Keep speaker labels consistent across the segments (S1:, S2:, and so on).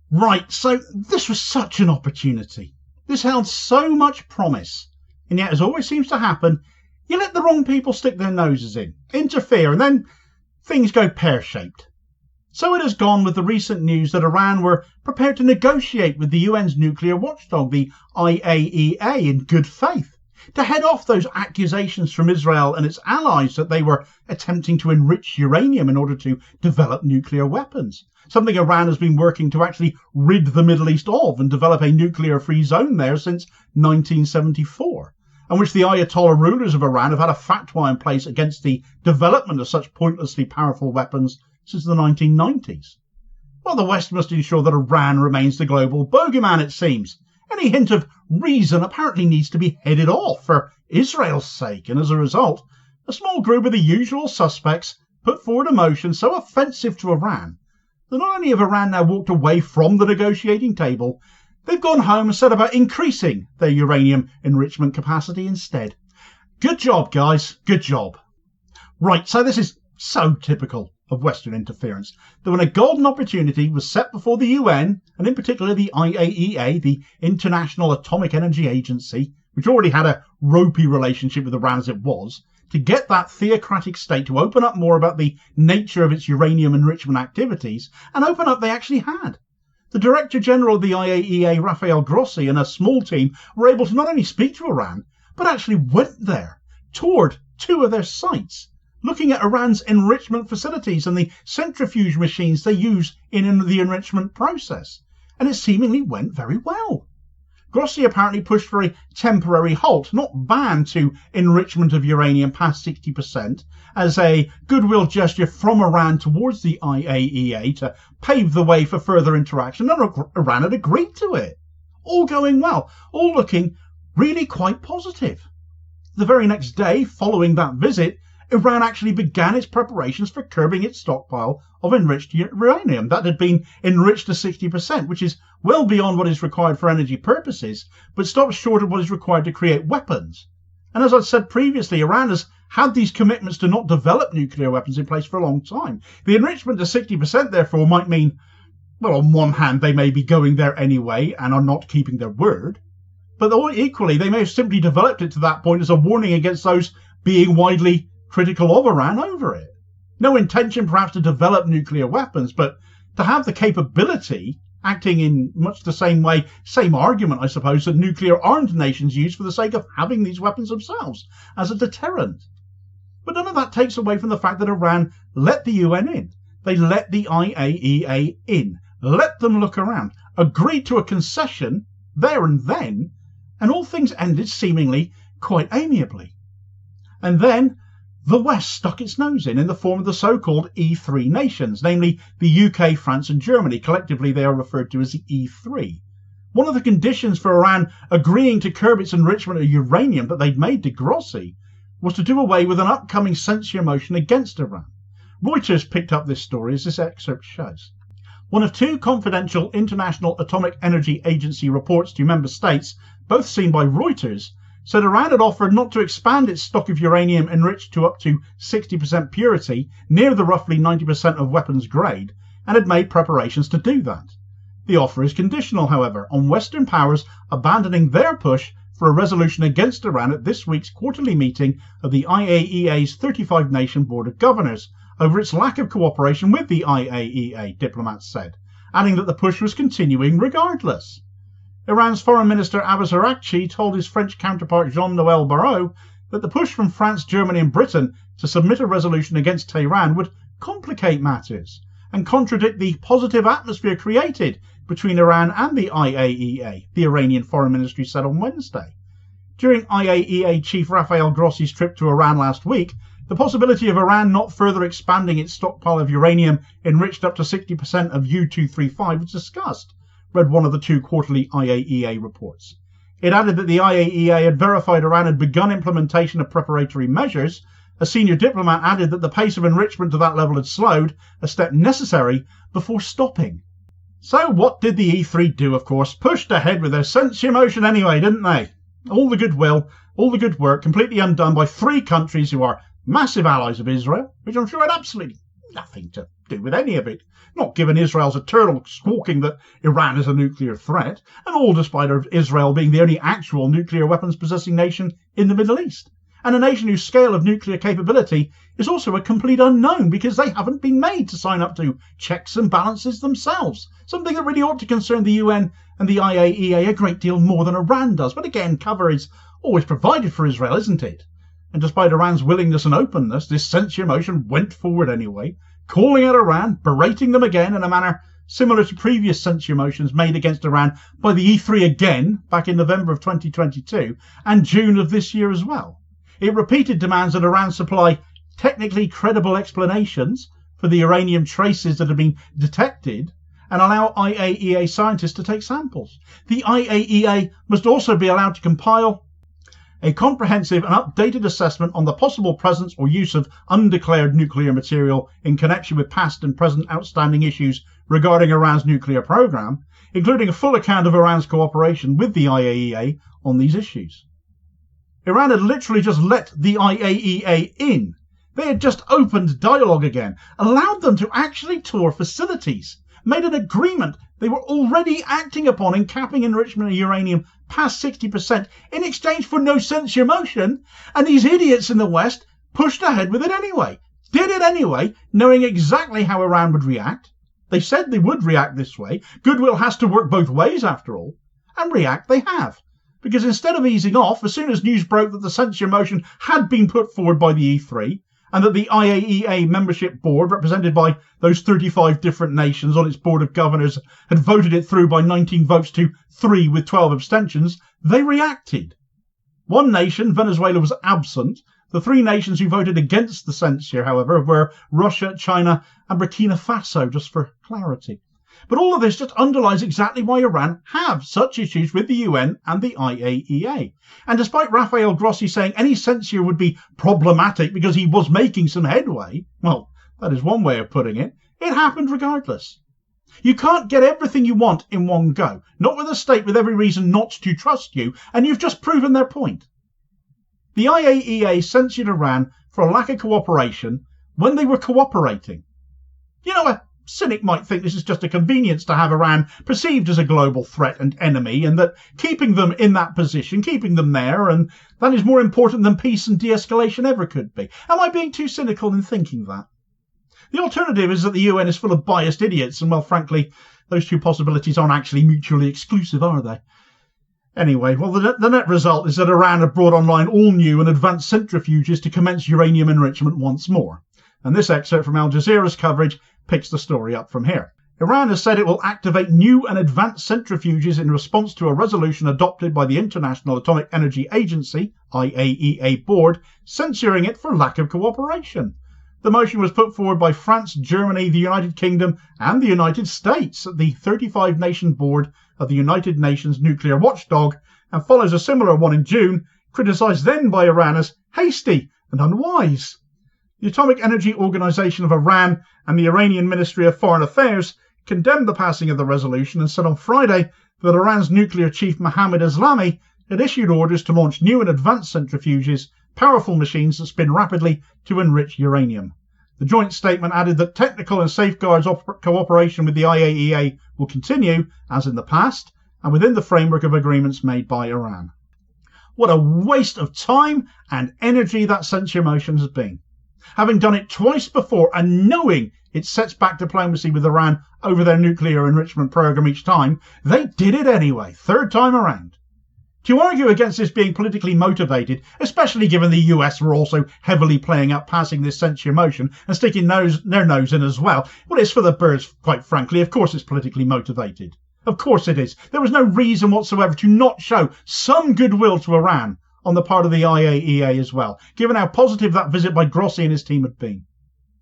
S1: Right, so this was such an opportunity. This held so much promise. And yet, as always seems to happen, you let the wrong people stick their noses in, interfere, and then things go pear-shaped. So it has gone with the recent news that Iran were prepared to negotiate with the UN's nuclear watchdog, the IAEA, in good faith, to head off those accusations from Israel and its allies that they were attempting to enrich uranium in order to develop nuclear weapons, something Iran has been working to actually rid the Middle East of and develop a nuclear-free zone there since 1974, and which the Ayatollah rulers of Iran have had a fatwa in place against the development of such pointlessly powerful weapons since the 1990s. Well, the West must ensure that Iran remains the global bogeyman, it seems. Any hint of reason apparently needs to be headed off for Israel's sake, and as a result, a small group of the usual suspects put forward a motion so offensive to Iran that not only have Iran now walked away from the negotiating table, they've gone home and set about increasing their uranium enrichment capacity instead. Good job, guys. Good job. Right, so this is so typical of Western interference, that when a golden opportunity was set before the UN, and in particular the IAEA, the International Atomic Energy Agency, which already had a ropey relationship with Iran as it was, to get that theocratic state to open up more about the nature of its uranium enrichment activities, and open up they actually had. The Director General of the IAEA, Rafael Grossi, and a small team were able to not only speak to Iran, but actually went there, toured 2 of their sites, looking at Iran's enrichment facilities and the centrifuge machines they use in the enrichment process, and it seemingly went very well. Grossi apparently pushed for a temporary halt, not ban, to enrichment of uranium past 60% as a goodwill gesture from Iran towards the IAEA to pave the way for further interaction, and Iran had agreed to it. All going well, all looking really quite positive. The very next day, following that visit, Iran actually began its preparations for curbing its stockpile of enriched uranium that had been enriched to 60%, which is well beyond what is required for energy purposes, but stops short of what is required to create weapons. And as I've said previously, Iran has had these commitments to not develop nuclear weapons in place for a long time. The enrichment to 60%, therefore, might mean, well, on one hand, they may be going there anyway and are not keeping their word, but equally, they may have simply developed it to that point as a warning against those being widely critical of Iran over it. No intention perhaps to develop nuclear weapons, but to have the capability, acting in much the same way, same argument I suppose, that nuclear armed nations use for the sake of having these weapons themselves as a deterrent. But none of that takes away from the fact that Iran let the UN in. They let the IAEA in, let them look around, agreed to a concession there and then, and all things ended seemingly quite amiably. And then the West stuck its nose in the form of the so-called E3 nations, namely the UK, France and Germany. Collectively they are referred to as the E3. One of the conditions for Iran agreeing to curb its enrichment of uranium that they'd made to Grossi was to do away with an upcoming censure motion against Iran. Reuters picked up this story, as this excerpt shows. One of 2 confidential International Atomic Energy Agency reports to member states, both seen by Reuters, said Iran had offered not to expand its stock of uranium enriched to up to 60% purity, near the roughly 90% of weapons grade, and had made preparations to do that. The offer is conditional, however, on Western powers abandoning their push for a resolution against Iran at this week's quarterly meeting of the IAEA's 35-nation Board of Governors over its lack of cooperation with the IAEA, diplomats said, adding that the push was continuing regardless. Iran's Foreign Minister Abbas Araghchi told his French counterpart Jean-Noël Barrot that the push from France, Germany and Britain to submit a resolution against Tehran would complicate matters and contradict the positive atmosphere created between Iran and the IAEA, the Iranian Foreign Ministry said on Wednesday. During IAEA Chief Rafael Grossi's trip to Iran last week, the possibility of Iran not further expanding its stockpile of uranium enriched up to 60% of U-235 was discussed, read one of the 2 quarterly IAEA reports. It added that the IAEA had verified Iran had begun implementation of preparatory measures. A senior diplomat added that the pace of enrichment to that level had slowed, a step necessary before stopping. So what did the E3 do, of course? Pushed ahead with their censure motion anyway, didn't they? All the goodwill, all the good work, completely undone by 3 countries who are massive allies of Israel, which I'm sure had absolutely nothing to do with any of it, not given Israel's eternal squawking that Iran is a nuclear threat, and all despite Israel being the only actual nuclear weapons possessing nation in the Middle East, and a nation whose scale of nuclear capability is also a complete unknown because they haven't been made to sign up to checks and balances themselves, something that really ought to concern the UN and the IAEA a great deal more than Iran does. But again, cover is always provided for Israel, isn't it? And despite Iran's willingness and openness, this censure motion went forward anyway, calling out Iran, berating them again in a manner similar to previous censure motions made against Iran by the E3 again back in November of 2022 and June of this year as well. It repeated demands that Iran supply technically credible explanations for the uranium traces that have been detected and allow IAEA scientists to take samples. The IAEA must also be allowed to compile a comprehensive and updated assessment on the possible presence or use of undeclared nuclear material in connection with past and present outstanding issues regarding Iran's nuclear program, including a full account of Iran's cooperation with the IAEA on these issues. Iran had literally just let the IAEA in. They had just opened dialogue again, allowed them to actually tour facilities, made an agreement they were already acting upon in capping enrichment of uranium past 60% in exchange for no censure motion, and these idiots in the West pushed ahead with it anyway, did it anyway, knowing exactly how Iran would react. They said they would react this way. Goodwill has to work both ways after all, and react they have. Because instead of easing off, as soon as news broke that the censure motion had been put forward by the E3, and that the IAEA membership board, represented by those 35 different nations on its board of governors, had voted it through by 19 votes to 3 with 12 abstentions, they reacted. One nation, Venezuela, was absent. The 3 nations who voted against the censure, however, were Russia, China, and Burkina Faso, just for clarity. But all of this just underlines exactly why Iran have such issues with the UN and the IAEA. And despite Rafael Grossi saying any censure would be problematic because he was making some headway, well, that is one way of putting it, it happened regardless. You can't get everything you want in one go, not with a state with every reason not to trust you, and you've just proven their point. The IAEA censured Iran for a lack of cooperation when they were cooperating. You know, a cynic might think this is just a convenience to have Iran perceived as a global threat and enemy, and that keeping them in that position, keeping them there, and that is more important than peace and de-escalation ever could be. Am I being too cynical in thinking that? The alternative is that the UN is full of biased idiots, and well, frankly, those two possibilities aren't actually mutually exclusive, are they? Anyway, well, the net result is that Iran have brought online all new and advanced centrifuges to commence uranium enrichment once more. And this excerpt from Al Jazeera's coverage picks the story up from here. Iran has said it will activate new and advanced centrifuges in response to a resolution adopted by the International Atomic Energy Agency, IAEA board, censuring it for lack of cooperation. The motion was put forward by France, Germany, the United Kingdom, and the United States at the 35-nation board of the United Nations nuclear watchdog, and follows a similar one in June, criticised then by Iran as hasty and unwise. The Atomic Energy Organization of Iran and the Iranian Ministry of Foreign Affairs condemned the passing of the resolution and said on Friday that Iran's nuclear chief Mohammad Eslami had issued orders to launch new and advanced centrifuges, powerful machines that spin rapidly to enrich uranium. The joint statement added that technical and safeguards cooperation with the IAEA will continue, as in the past, and within the framework of agreements made by Iran. What a waste of time and energy that censure motion has been. Having done it twice before and knowing it sets back diplomacy with Iran over their nuclear enrichment program each time, they did it anyway, third time around. To argue against this being politically motivated, especially given the US were also heavily playing up passing this censure motion and sticking their nose in as well, it's for the birds, quite frankly. Of course it's politically motivated. Of course it is. There was no reason whatsoever to not show some goodwill to Iran on the part of the IAEA as well, given how positive that visit by Grossi and his team had been.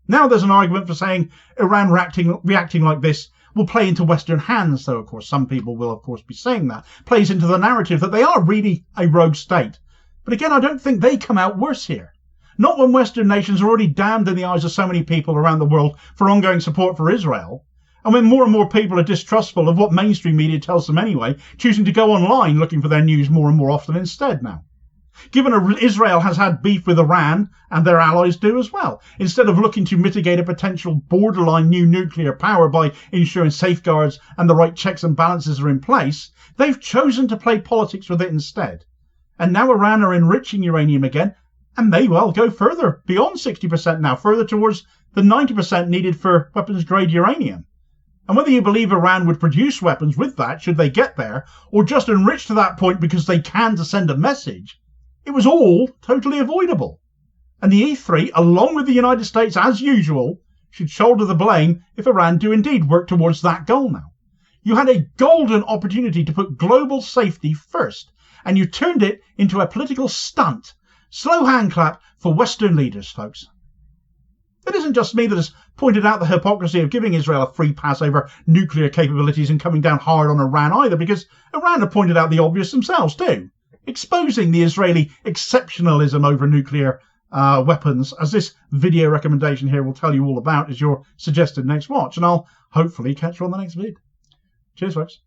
S1: Now there's an argument for saying Iran reacting like this will play into Western hands, though of course some people will of course be saying that, plays into the narrative that they are really a rogue state. But again, I don't think they come out worse here. Not when Western nations are already damned in the eyes of so many people around the world for ongoing support for Israel, and when more and more people are distrustful of what mainstream media tells them anyway, choosing to go online looking for their news more and more often instead now. given Israel has had beef with Iran and their allies do as well. Instead of looking to mitigate a potential borderline new nuclear power by ensuring safeguards and the right checks and balances are in place, they've chosen to play politics with it instead. And now Iran are enriching uranium again, and may well go further, beyond 60% now, further towards the 90% needed for weapons-grade uranium. And whether you believe Iran would produce weapons with that, should they get there, or just enrich to that point because they can to send a message, it was all totally avoidable. And the E3, along with the United States as usual, should shoulder the blame if Iran do indeed work towards that goal now. You had a golden opportunity to put global safety first, and you turned it into a political stunt. Slow hand clap for Western leaders, folks. It isn't just me that has pointed out the hypocrisy of giving Israel a free pass over nuclear capabilities and coming down hard on Iran either, because Iran have pointed out the obvious themselves too, exposing the Israeli exceptionalism over nuclear weapons, as this video recommendation here will tell you all about as your suggested next watch, and I'll hopefully catch you on the next vid. Cheers, folks.